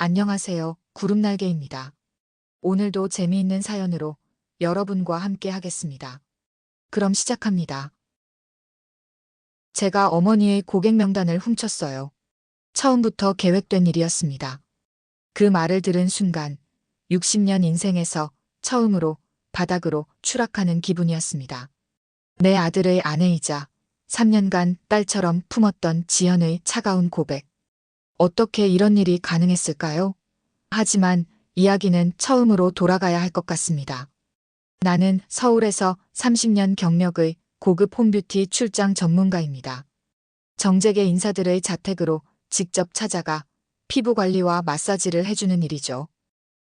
안녕하세요. 구름날개입니다. 오늘도 재미있는 사연으로 여러분과 함께 하겠습니다. 그럼 시작합니다. 제가 어머니의 고객 명단을 훔쳤어요. 처음부터 계획된 일이었습니다. 그 말을 들은 순간 60년 인생에서 처음으로 바닥으로 추락하는 기분이었습니다. 내 아들의 아내이자 3년간 딸처럼 품었던 지연의 차가운 고백. 어떻게 이런 일이 가능했을까요? 하지만 이야기는 처음으로 돌아가야 할 것 같습니다. 나는 서울에서 30년 경력의 고급 홈뷰티 출장 전문가입니다. 정재계 인사들의 자택으로 직접 찾아가 피부 관리와 마사지를 해주는 일이죠.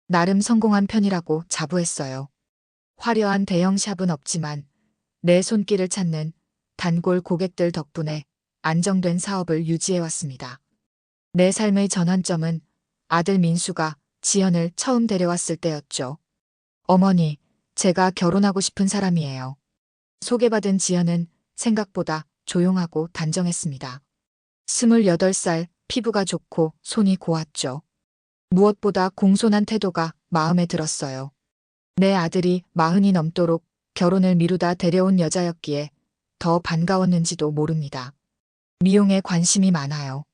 나름 성공한 편이라고 자부했어요. 화려한 대형 샵은 없지만 내 손길을 찾는 단골 고객들 덕분에 안정된 사업을 유지해왔습니다. 내 삶의 전환점은 아들 민수가 지연을 처음 데려왔을 때였죠. 어머니, 제가 결혼하고 싶은 사람이에요. 소개받은 지연은 생각보다 조용하고 단정했습니다. 28살, 피부가 좋고 손이 고왔죠. 무엇보다 공손한 태도가 마음에 들었어요. 내 아들이 40이 넘도록 결혼을 미루다 데려온 여자였기에 더 반가웠는지도 모릅니다. 미용에 관심이 많아요.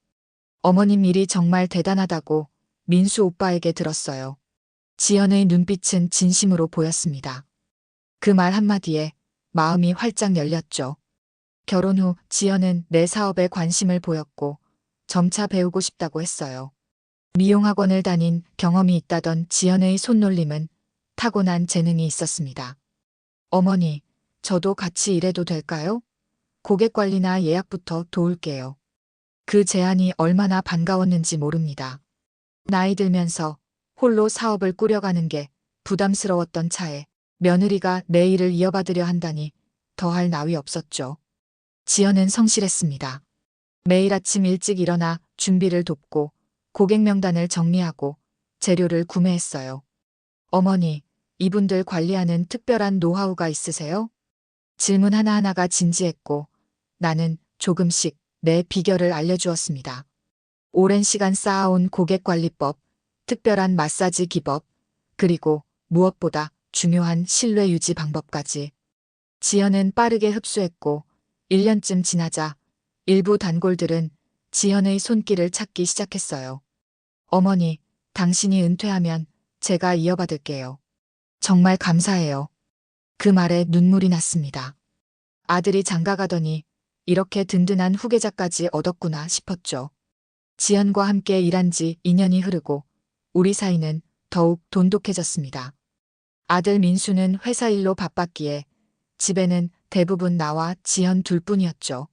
어머님 일이 정말 대단하다고 민수 오빠에게 들었어요. 지연의 눈빛은 진심으로 보였습니다. 그 말 한마디에 마음이 활짝 열렸죠. 결혼 후 지연은 내 사업에 관심을 보였고 점차 배우고 싶다고 했어요. 미용학원을 다닌 경험이 있다던 지연의 손놀림은 타고난 재능이 있었습니다. 어머니, 저도 같이 일해도 될까요? 고객 관리나 예약부터 도울게요. 그 제안이 얼마나 반가웠는지 모릅니다. 나이 들면서 홀로 사업을 꾸려가는 게 부담스러웠던 차에 며느리가 내 일을 이어받으려 한다니 더할 나위 없었죠. 지연은 성실했습니다. 매일 아침 일찍 일어나 준비를 돕고 고객 명단을 정리하고 재료를 구매했어요. 어머니, 이분들 관리하는 특별한 노하우가 있으세요? 질문 하나하나가 진지했고 나는 조금씩 내 비결을 알려주었습니다. 오랜 시간 쌓아온 고객 관리법, 특별한 마사지 기법, 그리고 무엇보다 중요한 신뢰 유지 방법까지. 지연은 빠르게 흡수했고 1년쯤 지나자 일부 단골들은 지연의 손길을 찾기 시작했어요. 어머니, 당신이 은퇴하면 제가 이어받을게요. 정말 감사해요. 그 말에 눈물이 났습니다. 아들이 장가가더니 이렇게 든든한 후계자까지 얻었구나 싶었죠. 지연과 함께 일한 지 2년이 흐르고 우리 사이는 더욱 돈독해졌습니다. 아들 민수는 회사 일로 바빴기에 집에는 대부분 나와 지연 둘뿐이었죠.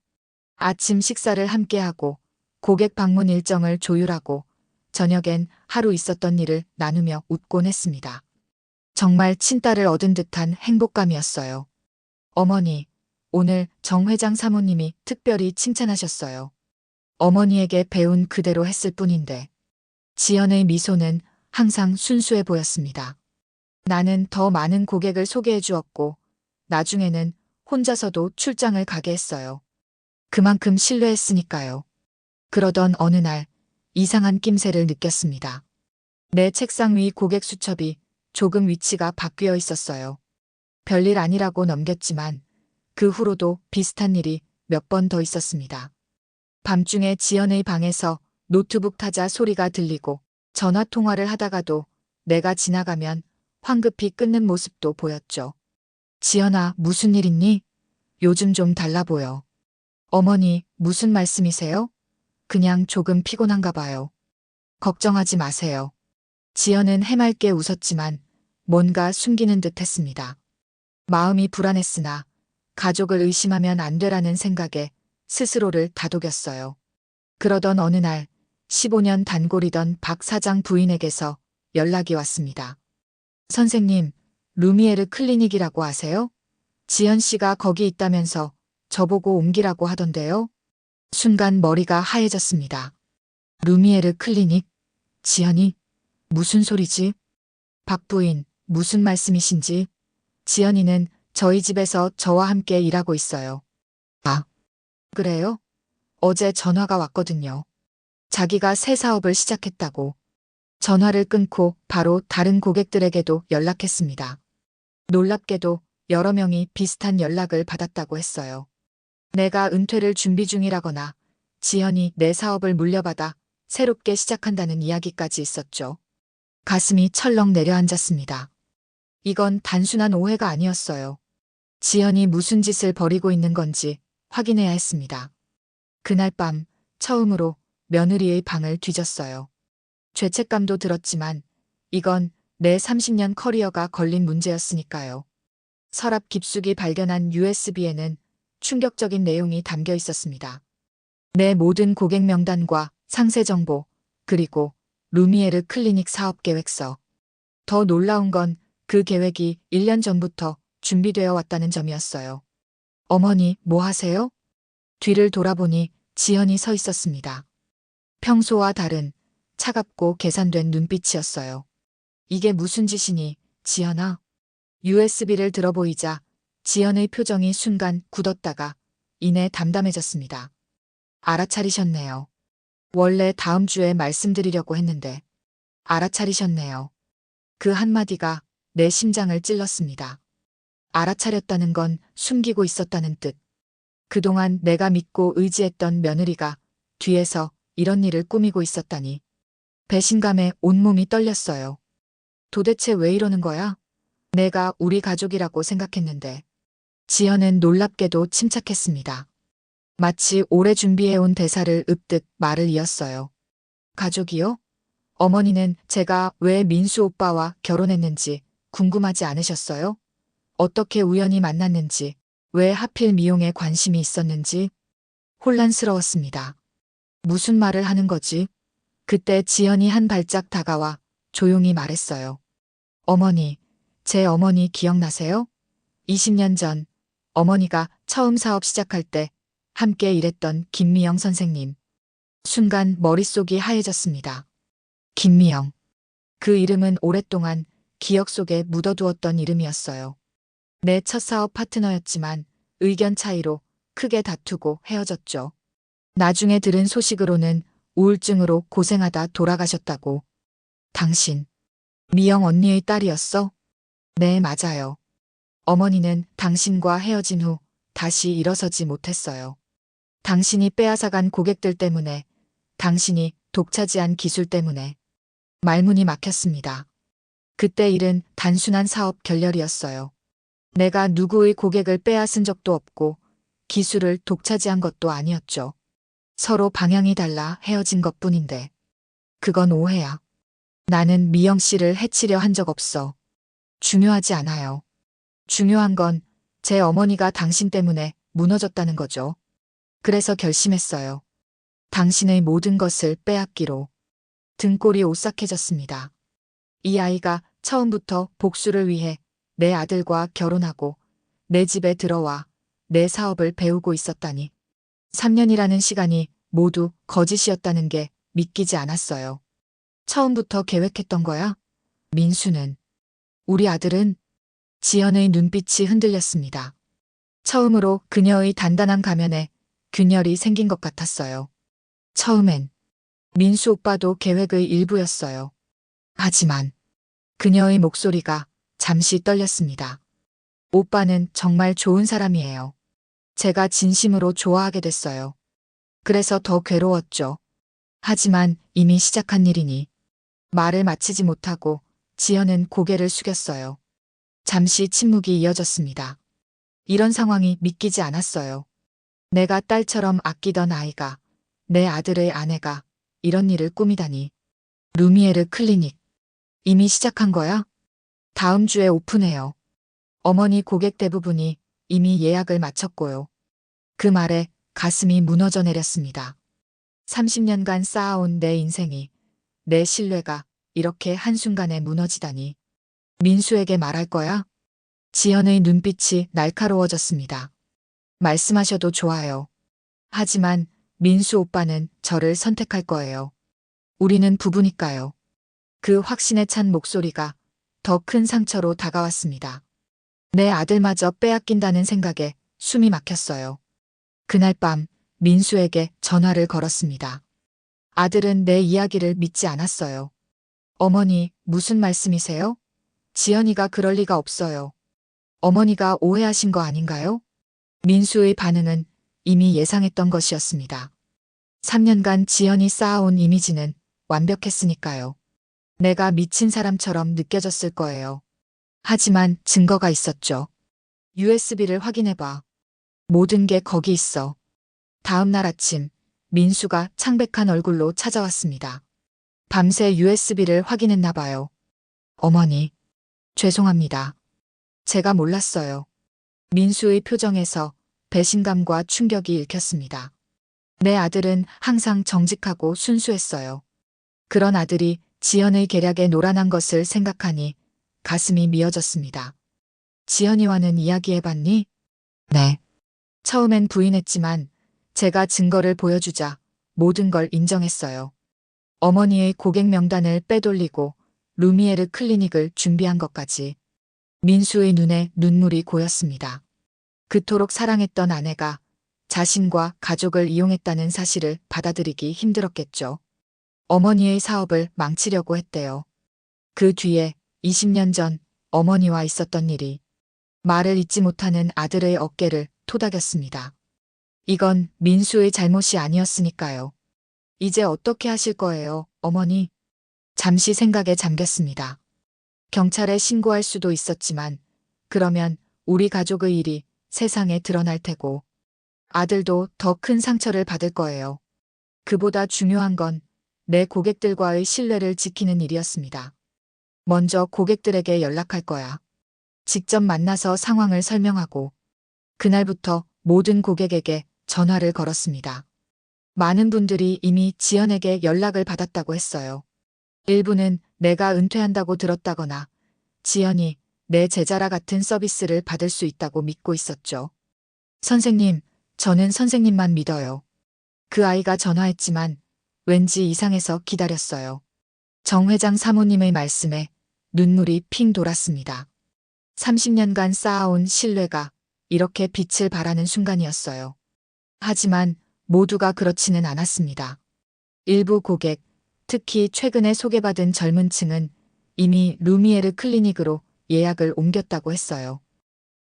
아침 식사를 함께하고 고객 방문 일정을 조율하고 저녁엔 하루 있었던 일을 나누며 웃곤 했습니다. 정말 친딸을 얻은 듯한 행복감이었어요. 어머니, 오늘 정 회장 사모님이 특별히 칭찬하셨어요. 어머니에게 배운 그대로 했을 뿐인데 지연의 미소는 항상 순수해 보였습니다. 나는 더 많은 고객을 소개해 주었고 나중에는 혼자서도 출장을 가게 했어요. 그만큼 신뢰했으니까요. 그러던 어느 날 이상한 낌새를 느꼈습니다. 내 책상 위 고객 수첩이 조금 위치가 바뀌어 있었어요. 별일 아니라고 넘겼지만 그 후로도 비슷한 일이 몇 번 더 있었습니다. 밤중에 지연의 방에서 노트북 타자 소리가 들리고 전화 통화를 하다가도 내가 지나가면 황급히 끊는 모습도 보였죠. 지연아, 무슨 일 있니? 요즘 좀 달라 보여. 어머니, 무슨 말씀이세요? 그냥 조금 피곤한가 봐요. 걱정하지 마세요. 지연은 해맑게 웃었지만 뭔가 숨기는 듯 했습니다. 마음이 불안했으나 가족을 의심하면 안 되라는 생각에 스스로를 다독였어요. 그러던 어느 날 15년 단골이던 박 사장 부인에게서 연락이 왔습니다. 선생님, 루미에르 클리닉이라고 아세요? 지연 씨가 거기 있다면서 저보고 옮기라고 하던데요. 순간 머리가 하얘졌습니다. 루미에르 클리닉? 지연이? 무슨 소리지? 박 부인, 무슨 말씀이신지? 지연이는 저희 집에서 저와 함께 일하고 있어요. 아, 그래요? 어제 전화가 왔거든요. 자기가 새 사업을 시작했다고. 전화를 끊고 바로 다른 고객들에게도 연락했습니다. 놀랍게도 여러 명이 비슷한 연락을 받았다고 했어요. 내가 은퇴를 준비 중이라거나 지연이 내 사업을 물려받아 새롭게 시작한다는 이야기까지 있었죠. 가슴이 철렁 내려앉았습니다. 이건 단순한 오해가 아니었어요. 지연이 무슨 짓을 벌이고 있는 건지 확인해야 했습니다. 그날 밤 처음으로 며느리의 방을 뒤졌어요. 죄책감도 들었지만 이건 내 30년 커리어가 걸린 문제였으니까요. 서랍 깊숙이 발견한 USB에는 충격적인 내용이 담겨 있었습니다. 내 모든 고객 명단과 상세 정보, 그리고 루미에르 클리닉 사업 계획서. 더 놀라운 건 그 계획이 1년 전부터 준비되어 왔다는 점이었어요. 어머니, 뭐 하세요? 뒤를 돌아보니 지연이 서 있었습니다. 평소와 다른 차갑고 계산된 눈빛이었어요. 이게 무슨 짓이니, 지연아? USB를 들어보이자 지연의 표정이 순간 굳었다가 이내 담담해졌습니다. 알아차리셨네요. 원래 다음 주에 말씀드리려고 했는데. 알아차리셨네요. 그 한마디가 내 심장을 찔렀습니다. 알아차렸다는 건 숨기고 있었다는 뜻. 그동안 내가 믿고 의지했던 며느리가 뒤에서 이런 일을 꾸미고 있었다니. 배신감에 온몸이 떨렸어요. 도대체 왜 이러는 거야? 내가 우리 가족이라고 생각했는데. 지연은 놀랍게도 침착했습니다. 마치 오래 준비해온 대사를 읊듯 말을 이었어요. 가족이요? 어머니는 제가 왜 민수 오빠와 결혼했는지 궁금하지 않으셨어요? 어떻게 우연히 만났는지, 왜 하필 미용에 관심이 있었는지 혼란스러웠습니다. 무슨 말을 하는 거지? 그때 지연이 한 발짝 다가와 조용히 말했어요. 어머니, 제 어머니 기억나세요? 20년 전 어머니가 처음 사업 시작할 때 함께 일했던 김미영 선생님. 순간 머릿속이 하얘졌습니다. 김미영. 그 이름은 오랫동안 기억 속에 묻어두었던 이름이었어요. 내 첫 사업 파트너였지만 의견 차이로 크게 다투고 헤어졌죠. 나중에 들은 소식으로는 우울증으로 고생하다 돌아가셨다고. 당신, 미영 언니의 딸이었어? 네, 맞아요. 어머니는 당신과 헤어진 후 다시 일어서지 못했어요. 당신이 빼앗아간 고객들 때문에, 당신이 독차지한 기술 때문에. 말문이 막혔습니다. 그때 일은 단순한 사업 결렬이었어요. 내가 누구의 고객을 빼앗은 적도 없고 기술을 독차지한 것도 아니었죠. 서로 방향이 달라 헤어진 것뿐인데. 그건 오해야. 나는 미영 씨를 해치려 한 적 없어. 중요하지 않아요. 중요한 건 제 어머니가 당신 때문에 무너졌다는 거죠. 그래서 결심했어요. 당신의 모든 것을 빼앗기로. 등골이 오싹해졌습니다. 이 아이가 처음부터 복수를 위해 내 아들과 결혼하고 내 집에 들어와 내 사업을 배우고 있었다니. 3년이라는 시간이 모두 거짓이었다는 게 믿기지 않았어요. 처음부터 계획했던 거야? 민수는. 우리 아들은? 지연의 눈빛이 흔들렸습니다. 처음으로 그녀의 단단한 가면에 균열이 생긴 것 같았어요. 처음엔 민수 오빠도 계획의 일부였어요. 하지만 그녀의 목소리가 잠시 떨렸습니다. 오빠는 정말 좋은 사람이에요. 제가 진심으로 좋아하게 됐어요. 그래서 더 괴로웠죠. 하지만 이미 시작한 일이니. 말을 마치지 못하고 지연은 고개를 숙였어요. 잠시 침묵이 이어졌습니다. 이런 상황이 믿기지 않았어요. 내가 딸처럼 아끼던 아이가, 내 아들의 아내가 이런 일을 꾸미다니. 루미에르 클리닉. 이미 시작한 거야? 다음 주에 오픈해요. 어머니 고객 대부분이 이미 예약을 마쳤고요. 그 말에 가슴이 무너져 내렸습니다. 30년간 쌓아온 내 인생이, 내 신뢰가 이렇게 한순간에 무너지다니. 민수에게 말할 거야? 지연의 눈빛이 날카로워졌습니다. 말씀하셔도 좋아요. 하지만 민수 오빠는 저를 선택할 거예요. 우리는 부부니까요. 그 확신에 찬 목소리가 더 큰 상처로 다가왔습니다. 내 아들마저 빼앗긴다는 생각에 숨이 막혔어요. 그날 밤 민수에게 전화를 걸었습니다. 아들은 내 이야기를 믿지 않았어요. 어머니, 무슨 말씀이세요? 지연이가 그럴 리가 없어요. 어머니가 오해하신 거 아닌가요? 민수의 반응은 이미 예상했던 것이었습니다. 3년간 지연이 쌓아온 이미지는 완벽했으니까요. 내가 미친 사람처럼 느껴졌을 거예요. 하지만 증거가 있었죠. USB를 확인해봐. 모든 게 거기 있어. 다음 날 아침, 민수가 창백한 얼굴로 찾아왔습니다. 밤새 USB를 확인했나 봐요. 어머니, 죄송합니다. 제가 몰랐어요. 민수의 표정에서 배신감과 충격이 읽혔습니다. 내 아들은 항상 정직하고 순수했어요. 그런 아들이 지연의 계략에 노란한 것을 생각하니 가슴이 미어졌습니다. 지연이와는 이야기해봤니? 네. 처음엔 부인했지만 제가 증거를 보여주자 모든 걸 인정했어요. 어머니의 고객 명단을 빼돌리고 루미에르 클리닉을 준비한 것까지. 민수의 눈에 눈물이 고였습니다. 그토록 사랑했던 아내가 자신과 가족을 이용했다는 사실을 받아들이기 힘들었겠죠. 어머니의 사업을 망치려고 했대요. 그 뒤에 20년 전 어머니와 있었던 일이 말을 잇지 못하는 아들의 어깨를 토닥였습니다. 이건 민수의 잘못이 아니었으니까요. 이제 어떻게 하실 거예요, 어머니? 잠시 생각에 잠겼습니다. 경찰에 신고할 수도 있었지만 그러면 우리 가족의 일이 세상에 드러날 테고 아들도 더 큰 상처를 받을 거예요. 그보다 중요한 건 내 고객들과의 신뢰를 지키는 일이었습니다. 먼저 고객들에게 연락할 거야. 직접 만나서 상황을 설명하고 그날부터 모든 고객에게 전화를 걸었습니다. 많은 분들이 이미 지연에게 연락을 받았다고 했어요. 일부는 내가 은퇴한다고 들었다거나 지연이 내 제자라 같은 서비스를 받을 수 있다고 믿고 있었죠. 선생님, 저는 선생님만 믿어요. 그 아이가 전화했지만 왠지 이상해서 기다렸어요. 정 회장 사모님의 말씀에 눈물이 핑 돌았습니다. 30년간 쌓아온 신뢰가 이렇게 빛을 발하는 순간이었어요. 하지만 모두가 그렇지는 않았습니다. 일부 고객, 특히 최근에 소개받은 젊은 층은 이미 루미에르 클리닉으로 예약을 옮겼다고 했어요.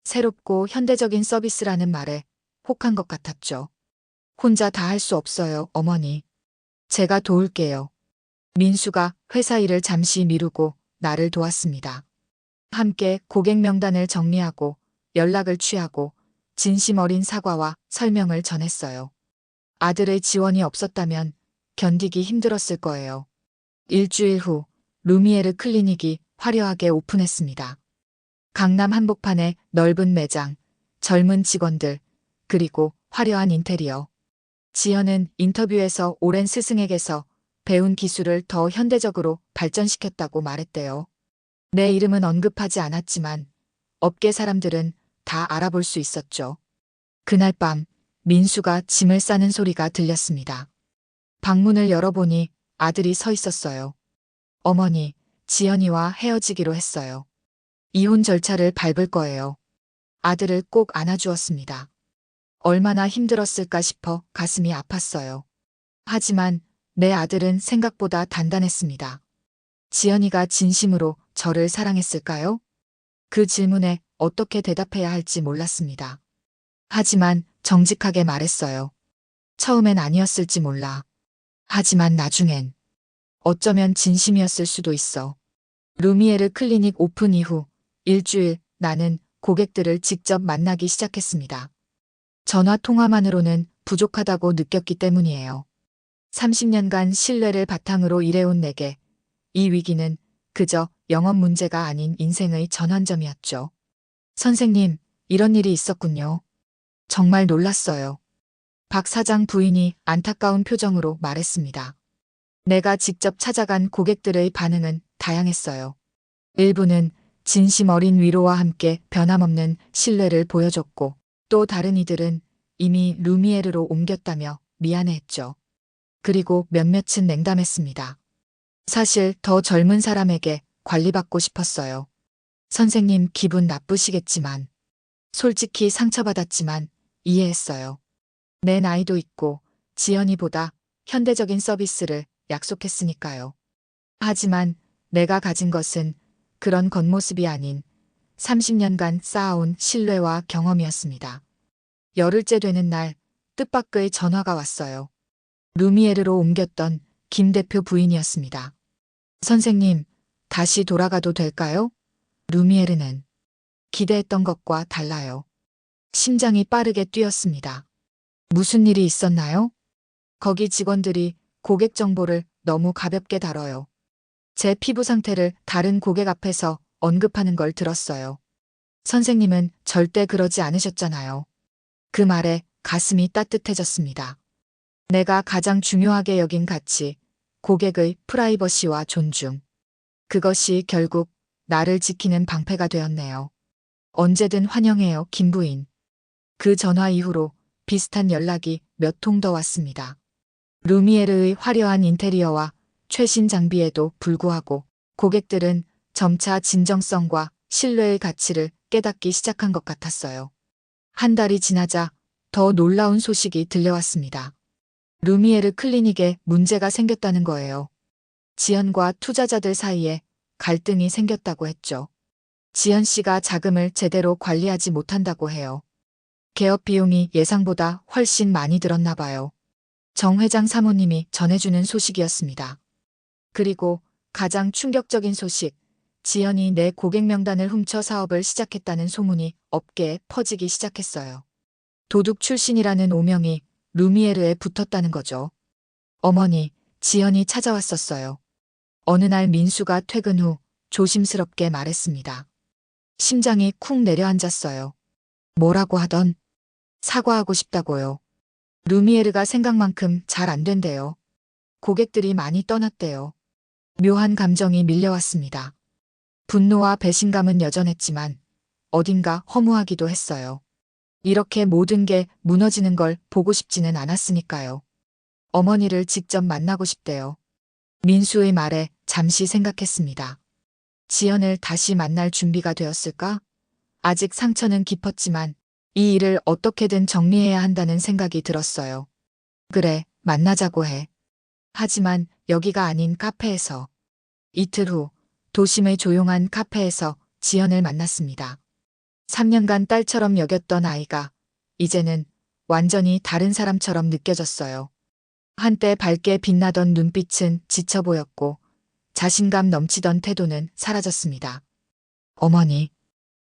새롭고 현대적인 서비스라는 말에 혹한 것 같았죠. 혼자 다 할 수 없어요, 어머니. 제가 도울게요. 민수가 회사 일을 잠시 미루고 나를 도왔습니다. 함께 고객 명단을 정리하고 연락을 취하고 진심 어린 사과와 설명을 전했어요. 아들의 지원이 없었다면 견디기 힘들었을 거예요. 일주일 후 루미에르 클리닉이 화려하게 오픈했습니다. 강남 한복판의 넓은 매장, 젊은 직원들, 그리고 화려한 인테리어. 지연은 인터뷰에서 오랜 스승에게서 배운 기술을 더 현대적으로 발전시켰다고 말했대요. 내 이름은 언급하지 않았지만 업계 사람들은 다 알아볼 수 있었죠. 그날 밤 민수가 짐을 싸는 소리가 들렸습니다. 방문을 열어보니 아들이 서 있었어요. 어머니, 지연이와 헤어지기로 했어요. 이혼 절차를 밟을 거예요. 아들을 꼭 안아주었습니다. 얼마나 힘들었을까 싶어 가슴이 아팠어요. 하지만 내 아들은 생각보다 단단했습니다. 지연이가 진심으로 저를 사랑했을까요? 그 질문에 어떻게 대답해야 할지 몰랐습니다. 하지만 정직하게 말했어요. 처음엔 아니었을지 몰라. 하지만 나중엔 어쩌면 진심이었을 수도 있어. 루미에르 클리닉 오픈 이후 일주일 나는 고객들을 직접 만나기 시작했습니다. 전화 통화만으로는 부족하다고 느꼈기 때문이에요. 30년간 신뢰를 바탕으로 일해온 내게 이 위기는 그저 영업 문제가 아닌 인생의 전환점이었죠. 선생님, 이런 일이 있었군요. 정말 놀랐어요. 박 사장 부인이 안타까운 표정으로 말했습니다. 내가 직접 찾아간 고객들의 반응은 다양했어요. 일부는 진심 어린 위로와 함께 변함없는 신뢰를 보여줬고 또 다른 이들은 이미 루미에르로 옮겼다며 미안해했죠. 그리고 몇몇은 냉담했습니다. 사실 더 젊은 사람에게 관리받고 싶었어요. 선생님 기분 나쁘시겠지만 솔직히 상처받았지만 이해했어요. 내 나이도 있고 지연이보다 현대적인 서비스를 약속했으니까요. 하지만 내가 가진 것은 그런 겉모습이 아닌 30년간 쌓아온 신뢰와 경험이었습니다. 열흘째 되는 날 뜻밖의 전화가 왔어요. 루미에르로 옮겼던 김 대표 부인이었습니다. 선생님, 다시 돌아가도 될까요? 루미에르는 기대했던 것과 달라요. 심장이 빠르게 뛰었습니다. 무슨 일이 있었나요? 거기 직원들이 고객 정보를 너무 가볍게 다뤄요. 제 피부 상태를 다른 고객 앞에서 언급하는 걸 들었어요. 선생님은 절대 그러지 않으셨잖아요. 그 말에 가슴이 따뜻해졌습니다. 내가 가장 중요하게 여긴 가치, 고객의 프라이버시와 존중. 그것이 결국 나를 지키는 방패가 되었네요. 언제든 환영해요, 김 부인. 그 전화 이후로 비슷한 연락이 몇 통 더 왔습니다. 루미에르의 화려한 인테리어와 최신 장비에도 불구하고 고객들은 점차 진정성과 신뢰의 가치를 깨닫기 시작한 것 같았어요. 한 달이 지나자 더 놀라운 소식이 들려왔습니다. 루미에르 클리닉에 문제가 생겼다는 거예요. 지연과 투자자들 사이에 갈등이 생겼다고 했죠. 지연 씨가 자금을 제대로 관리하지 못한다고 해요. 개업 비용이 예상보다 훨씬 많이 들었나 봐요. 정 회장 사모님이 전해주는 소식이었습니다. 그리고 가장 충격적인 소식, 지연이 내 고객 명단을 훔쳐 사업을 시작했다는 소문이 업계에 퍼지기 시작했어요. 도둑 출신이라는 오명이 루미에르에 붙었다는 거죠. 어머니, 지연이 찾아왔었어요. 어느 날 민수가 퇴근 후 조심스럽게 말했습니다. 심장이 쿵 내려앉았어요. 뭐라고 하던? 사과하고 싶다고요. 루미에르가 생각만큼 잘 안 된대요. 고객들이 많이 떠났대요. 묘한 감정이 밀려왔습니다. 분노와 배신감은 여전했지만 어딘가 허무하기도 했어요. 이렇게 모든 게 무너지는 걸 보고 싶지는 않았으니까요. 어머니를 직접 만나고 싶대요. 민수의 말에 잠시 생각했습니다. 지연을 다시 만날 준비가 되었을까? 아직 상처는 깊었지만 이 일을 어떻게든 정리해야 한다는 생각이 들었어요. 그래, 만나자고 해. 하지만 여기가 아닌 카페에서. 이틀 후 도심의 조용한 카페에서 지연을 만났습니다. 3년간 딸처럼 여겼던 아이가 이제는 완전히 다른 사람처럼 느껴졌어요. 한때 밝게 빛나던 눈빛은 지쳐 보였고 자신감 넘치던 태도는 사라졌습니다. 어머니,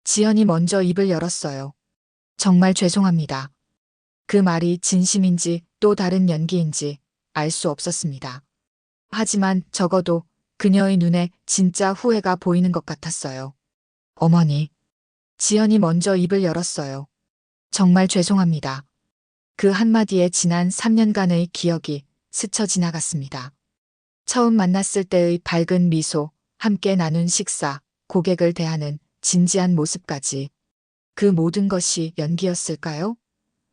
지연이 먼저 입을 열었어요. 정말 죄송합니다. 그 말이 진심인지 또 다른 연기인지 알 수 없었습니다. 하지만 적어도 그녀의 눈에 진짜 후회가 보이는 것 같았어요. 어머니, 지연이 먼저 입을 열었어요. 정말 죄송합니다. 그 한마디에 지난 3년간의 기억이 스쳐 지나갔습니다. 처음 만났을 때의 밝은 미소, 함께 나눈 식사, 고객을 대하는 진지한 모습까지. 그 모든 것이 연기였을까요?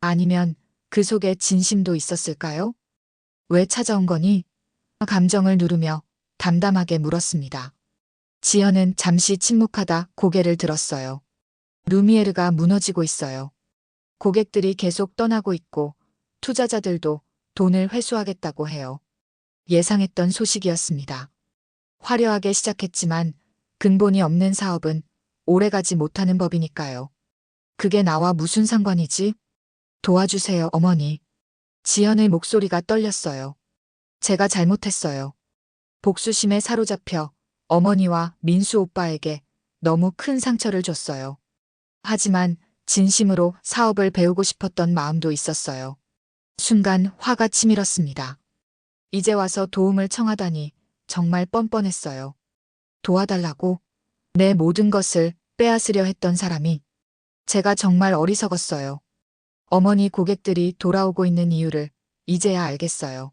아니면 그 속에 진심도 있었을까요? 왜 찾아온 거니? 감정을 누르며 담담하게 물었습니다. 지연은 잠시 침묵하다 고개를 들었어요. 루미에르가 무너지고 있어요. 고객들이 계속 떠나고 있고 투자자들도 돈을 회수하겠다고 해요. 예상했던 소식이었습니다. 화려하게 시작했지만 근본이 없는 사업은 오래가지 못하는 법이니까요. 그게 나와 무슨 상관이지? 도와주세요, 어머니. 지연의 목소리가 떨렸어요. 제가 잘못했어요. 복수심에 사로잡혀 어머니와 민수 오빠에게 너무 큰 상처를 줬어요. 하지만 진심으로 사업을 배우고 싶었던 마음도 있었어요. 순간 화가 치밀었습니다. 이제 와서 도움을 청하다니 정말 뻔뻔했어요. 도와달라고? 내 모든 것을 빼앗으려 했던 사람이. 제가 정말 어리석었어요. 어머니 고객들이 돌아오고 있는 이유를 이제야 알겠어요.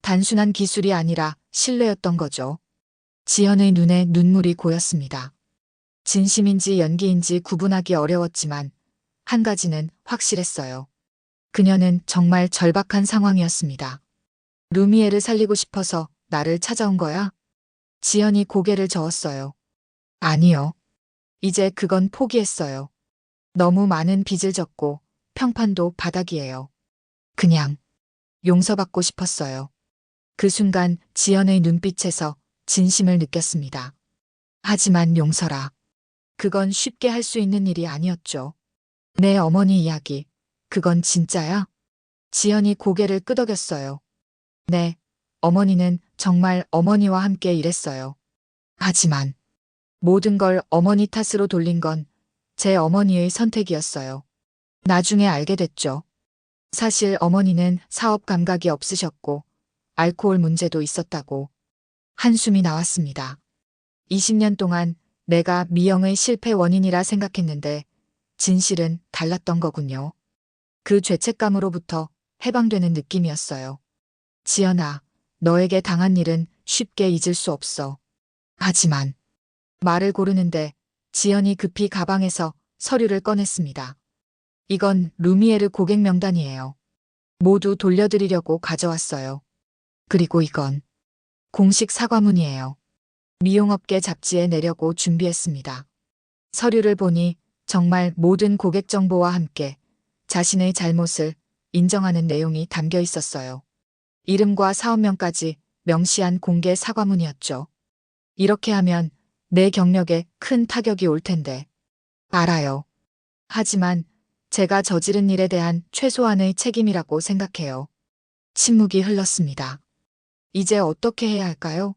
단순한 기술이 아니라 신뢰였던 거죠. 지연의 눈에 눈물이 고였습니다. 진심인지 연기인지 구분하기 어려웠지만 한 가지는 확실했어요. 그녀는 정말 절박한 상황이었습니다. 루미에를 살리고 싶어서 나를 찾아온 거야? 지연이 고개를 저었어요. 아니요. 이제 그건 포기했어요. 너무 많은 빚을 졌고 평판도 바닥이에요. 그냥 용서받고 싶었어요. 그 순간 지연의 눈빛에서 진심을 느꼈습니다. 하지만 용서라. 그건 쉽게 할 수 있는 일이 아니었죠. 내 어머니 이야기, 그건 진짜야? 지연이 고개를 끄덕였어요. 네, 어머니는 정말 어머니와 함께 일했어요. 하지만 모든 걸 어머니 탓으로 돌린 건 제 어머니의 선택이었어요. 나중에 알게 됐죠. 사실 어머니는 사업 감각이 없으셨고 알코올 문제도 있었다고. 한숨이 나왔습니다. 20년 동안 내가 미영의 실패 원인이라 생각했는데 진실은 달랐던 거군요. 그 죄책감으로부터 해방되는 느낌이었어요. 지연아, 너에게 당한 일은 쉽게 잊을 수 없어. 하지만 말을 고르는데 지연이 급히 가방에서 서류를 꺼냈습니다. 이건 루미에르 고객 명단이에요. 모두 돌려드리려고 가져왔어요. 그리고 이건 공식 사과문이에요. 미용업계 잡지에 내려고 준비했습니다. 서류를 보니 정말 모든 고객 정보와 함께 자신의 잘못을 인정하는 내용이 담겨 있었어요. 이름과 사업명까지 명시한 공개 사과문이었죠. 이렇게 하면 내 경력에 큰 타격이 올 텐데. 알아요. 하지만 제가 저지른 일에 대한 최소한의 책임이라고 생각해요. 침묵이 흘렀습니다. 이제 어떻게 해야 할까요?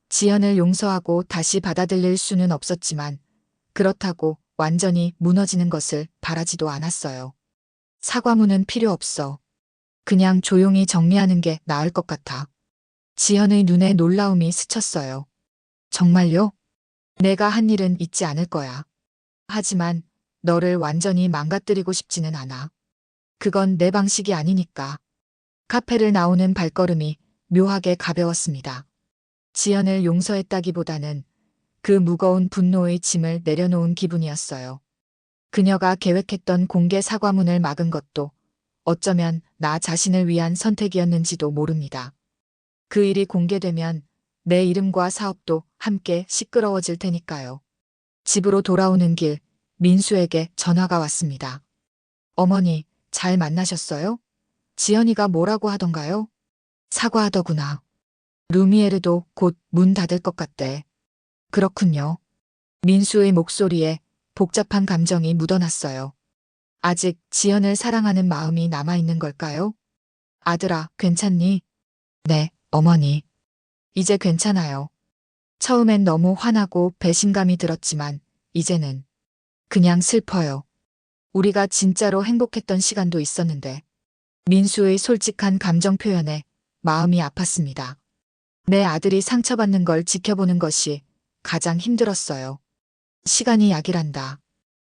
지연을 용서하고 다시 받아들일 수는 없었지만 그렇다고 완전히 무너지는 것을 바라지도 않았어요. 사과문은 필요 없어. 그냥 조용히 정리하는 게 나을 것 같아. 지연의 눈에 놀라움이 스쳤어요. 정말요? 내가 한 일은 잊지 않을 거야. 하지만 너를 완전히 망가뜨리고 싶지는 않아. 그건 내 방식이 아니니까. 카페를 나오는 발걸음이 묘하게 가벼웠습니다. 지연을 용서했다기보다는 그 무거운 분노의 짐을 내려놓은 기분이었어요. 그녀가 계획했던 공개 사과문을 막은 것도 어쩌면 나 자신을 위한 선택이었는지도 모릅니다. 그 일이 공개되면 내 이름과 사업도 함께 시끄러워질 테니까요. 집으로 돌아오는 길, 민수에게 전화가 왔습니다. 어머니, 잘 만나셨어요? 지연이가 뭐라고 하던가요? 사과하더구나. 루미에르도 곧 문 닫을 것 같대. 그렇군요. 민수의 목소리에 복잡한 감정이 묻어났어요. 아직 지연을 사랑하는 마음이 남아있는 걸까요? 아들아, 괜찮니? 네, 어머니. 이제 괜찮아요. 처음엔 너무 화나고 배신감이 들었지만 이제는 그냥 슬퍼요. 우리가 진짜로 행복했던 시간도 있었는데. 민수의 솔직한 감정 표현에 마음이 아팠습니다. 내 아들이 상처받는 걸 지켜보는 것이 가장 힘들었어요. 시간이 약이란다.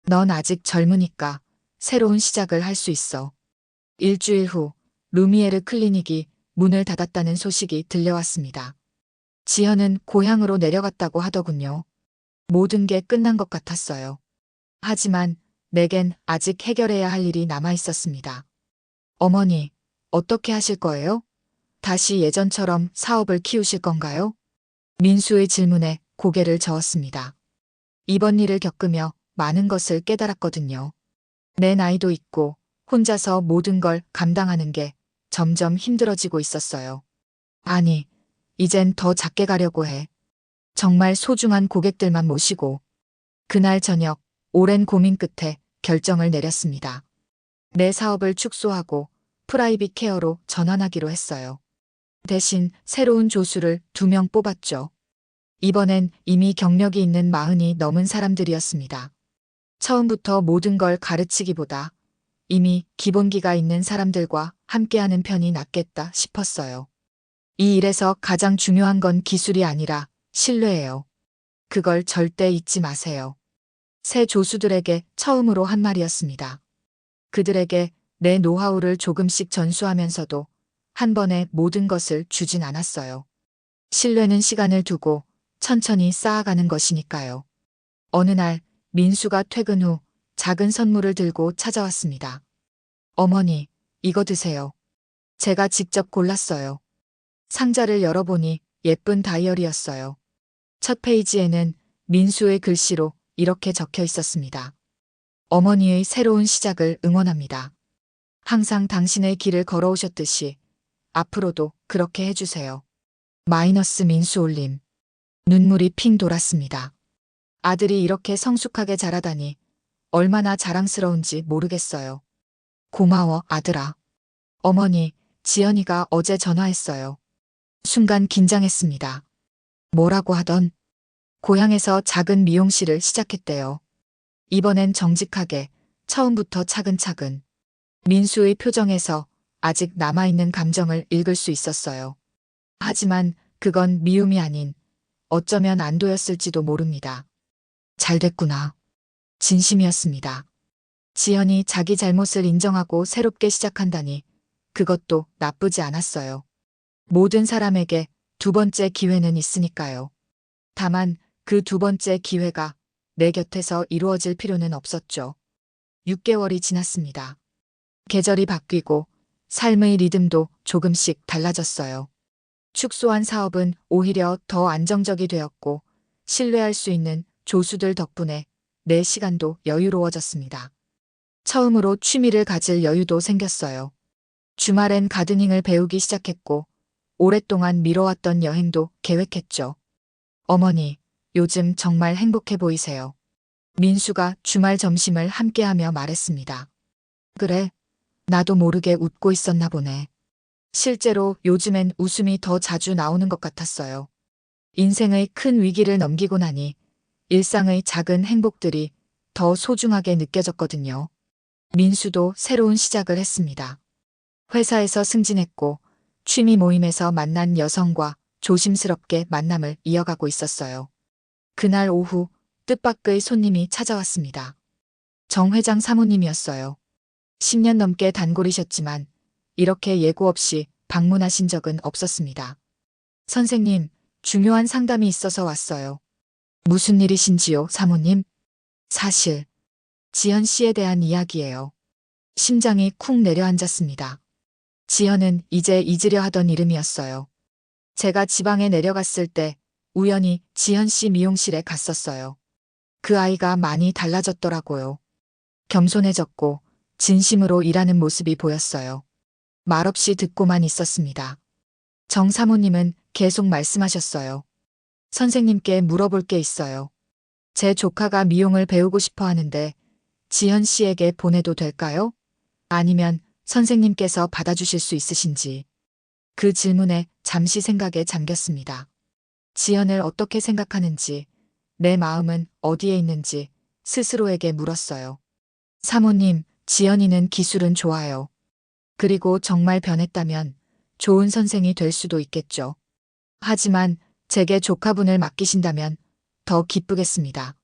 넌 아직 젊으니까 새로운 시작을 할 수 있어. 일주일 후 루미에르 클리닉이 문을 닫았다는 소식이 들려왔습니다. 지연은 고향으로 내려갔다고 하더군요. 모든 게 끝난 것 같았어요. 하지만 내겐 아직 해결해야 할 일이 남아 있었습니다. 어머니, 어떻게 하실 거예요? 다시 예전처럼 사업을 키우실 건가요? 민수의 질문에 고개를 저었습니다. 이번 일을 겪으며 많은 것을 깨달았거든요. 내 나이도 있고 혼자서 모든 걸 감당하는 게 점점 힘들어지고 있었어요. 아니, 이젠 더 작게 가려고 해. 정말 소중한 고객들만 모시고. 그날 저녁, 오랜 고민 끝에 결정을 내렸습니다. 내 사업을 축소하고 프라이빗 케어로 전환하기로 했어요. 대신 새로운 조수를 2명 뽑았죠. 이번엔 이미 경력이 있는 40이 넘은 사람들이었습니다. 처음부터 모든 걸 가르치기보다 이미 기본기가 있는 사람들과 함께하는 편이 낫겠다 싶었어요. 이 일에서 가장 중요한 건 기술이 아니라 신뢰예요. 그걸 절대 잊지 마세요. 새 조수들에게 처음으로 한 말이었습니다. 그들에게 내 노하우를 조금씩 전수하면서도 한 번에 모든 것을 주진 않았어요. 신뢰는 시간을 두고 천천히 쌓아가는 것이니까요. 어느 날 민수가 퇴근 후 작은 선물을 들고 찾아왔습니다. 어머니, 이거 드세요. 제가 직접 골랐어요. 상자를 열어보니 예쁜 다이어리였어요. 첫 페이지에는 민수의 글씨로 이렇게 적혀 있었습니다. 어머니의 새로운 시작을 응원합니다. 항상 당신의 길을 걸어오셨듯이 앞으로도 그렇게 해주세요. 마이너스 민수 올림. 눈물이 핑 돌았습니다. 아들이 이렇게 성숙하게 자라다니 얼마나 자랑스러운지 모르겠어요. 고마워, 아들아. 어머니, 지연이가 어제 전화했어요. 순간 긴장했습니다. 뭐라고 하던? 고향에서 작은 미용실을 시작했대요. 이번엔 정직하게, 처음부터 차근차근. 민수의 표정에서 아직 남아있는 감정을 읽을 수 있었어요. 하지만 그건 미움이 아닌 어쩌면 안도였을지도 모릅니다. 잘 됐구나. 진심이었습니다. 지연이 자기 잘못을 인정하고 새롭게 시작한다니 그것도 나쁘지 않았어요. 모든 사람에게 두 번째 기회는 있으니까요. 다만 그 두 번째 기회가 내 곁에서 이루어질 필요는 없었죠. 6개월이 지났습니다. 계절이 바뀌고 삶의 리듬도 조금씩 달라졌어요. 축소한 사업은 오히려 더 안정적이 되었고 신뢰할 수 있는 조수들 덕분에 내 시간도 여유로워졌습니다. 처음으로 취미를 가질 여유도 생겼어요. 주말엔 가드닝을 배우기 시작했고 오랫동안 미뤄왔던 여행도 계획했죠. 어머니, 요즘 정말 행복해 보이세요. 민수가 주말 점심을 함께하며 말했습니다. 그래, 나도 모르게 웃고 있었나 보네. 실제로 요즘엔 웃음이 더 자주 나오는 것 같았어요. 인생의 큰 위기를 넘기고 나니 일상의 작은 행복들이 더 소중하게 느껴졌거든요. 민수도 새로운 시작을 했습니다. 회사에서 승진했고 취미 모임에서 만난 여성과 조심스럽게 만남을 이어가고 있었어요. 그날 오후 뜻밖의 손님이 찾아왔습니다. 정 회장 사모님이었어요. 10년 넘게 단골이셨지만 이렇게 예고 없이 방문하신 적은 없었습니다. 선생님, 중요한 상담이 있어서 왔어요. 무슨 일이신지요, 사모님? 사실, 지연 씨에 대한 이야기예요. 심장이 쿵 내려앉았습니다. 지연은 이제 잊으려 하던 이름이었어요. 제가 지방에 내려갔을 때 우연히 지연 씨 미용실에 갔었어요. 그 아이가 많이 달라졌더라고요. 겸손해졌고 진심으로 일하는 모습이 보였어요. 말없이 듣고만 있었습니다. 정 사모님은 계속 말씀하셨어요. 선생님께 물어볼 게 있어요. 제 조카가 미용을 배우고 싶어 하는데 지연 씨에게 보내도 될까요? 아니면 선생님께서 받아주실 수 있으신지. 그 질문에 잠시 생각에 잠겼습니다. 지연을 어떻게 생각하는지, 내 마음은 어디에 있는지 스스로에게 물었어요. 사모님, 지연이는 기술은 좋아요. 그리고 정말 변했다면 좋은 선생이 될 수도 있겠죠. 하지만 제게 조카분을 맡기신다면 더 기쁘겠습니다.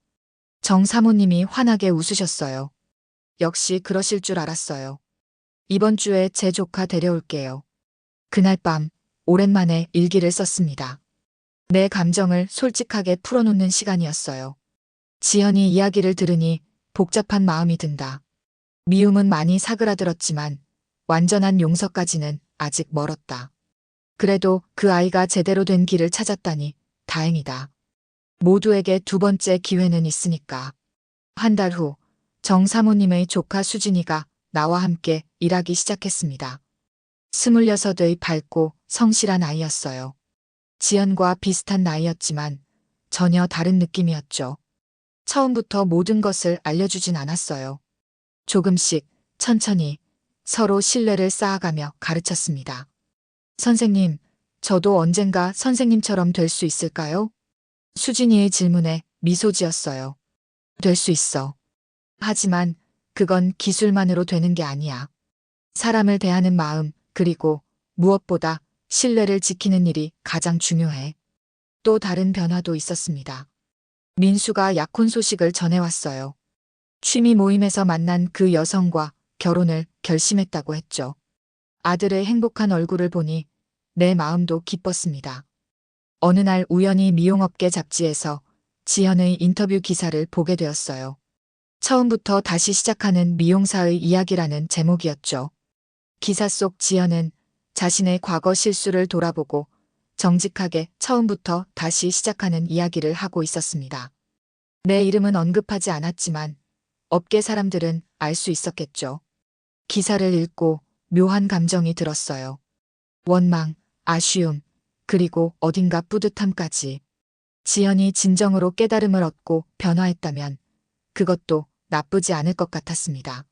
정 사모님이 환하게 웃으셨어요. 역시 그러실 줄 알았어요. 이번 주에 제 조카 데려올게요. 그날 밤 오랜만에 일기를 썼습니다. 내 감정을 솔직하게 풀어놓는 시간이었어요. 지연이 이야기를 들으니 복잡한 마음이 든다. 미움은 많이 사그라들었지만 완전한 용서까지는 아직 멀었다. 그래도 그 아이가 제대로 된 길을 찾았다니 다행이다. 모두에게 두 번째 기회는 있으니까. 한 달 후 정 사모님의 조카 수진이가 나와 함께 일하기 시작했습니다. 26의 밝고 성실한 아이였어요. 지연과 비슷한 나이였지만 전혀 다른 느낌이었죠. 처음부터 모든 것을 알려주진 않았어요. 조금씩 천천히 서로 신뢰를 쌓아가며 가르쳤습니다. 선생님, 저도 언젠가 선생님처럼 될 수 있을까요? 수진이의 질문에 미소 지었어요. 될 수 있어. 하지만 그건 기술만으로 되는 게 아니야. 사람을 대하는 마음, 그리고 무엇보다 신뢰를 지키는 일이 가장 중요해. 또 다른 변화도 있었습니다. 민수가 약혼 소식을 전해왔어요. 취미 모임에서 만난 그 여성과 결혼을 결심했다고 했죠. 아들의 행복한 얼굴을 보니 내 마음도 기뻤습니다. 어느 날 우연히 미용업계 잡지에서 지연의 인터뷰 기사를 보게 되었어요. 처음부터 다시 시작하는 미용사의 이야기라는 제목이었죠. 기사 속 지연은 자신의 과거 실수를 돌아보고 정직하게 처음부터 다시 시작하는 이야기를 하고 있었습니다. 내 이름은 언급하지 않았지만 업계 사람들은 알 수 있었겠죠. 기사를 읽고 묘한 감정이 들었어요. 원망, 아쉬움, 그리고 어딘가 뿌듯함까지. 지연이 진정으로 깨달음을 얻고 변화했다면 그것도 나쁘지 않을 것 같았습니다.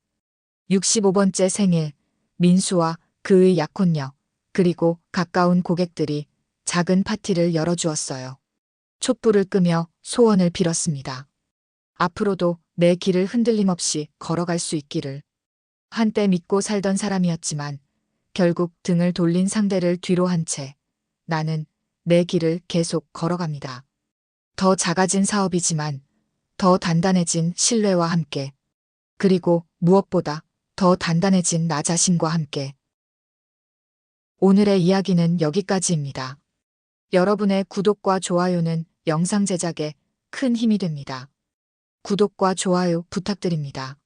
65번째 생일, 민수와 그의 약혼녀, 그리고 가까운 고객들이 작은 파티를 열어주었어요. 촛불을 끄며 소원을 빌었습니다. 앞으로도 내 길을 흔들림 없이 걸어갈 수 있기를. 한때 믿고 살던 사람이었지만 결국 등을 돌린 상대를 뒤로 한 채 나는 내 길을 계속 걸어갑니다. 더 작아진 사업이지만 더 단단해진 신뢰와 함께, 그리고 무엇보다 더 단단해진 나 자신과 함께. 오늘의 이야기는 여기까지입니다. 여러분의 구독과 좋아요는 영상 제작에 큰 힘이 됩니다. 구독과 좋아요 부탁드립니다.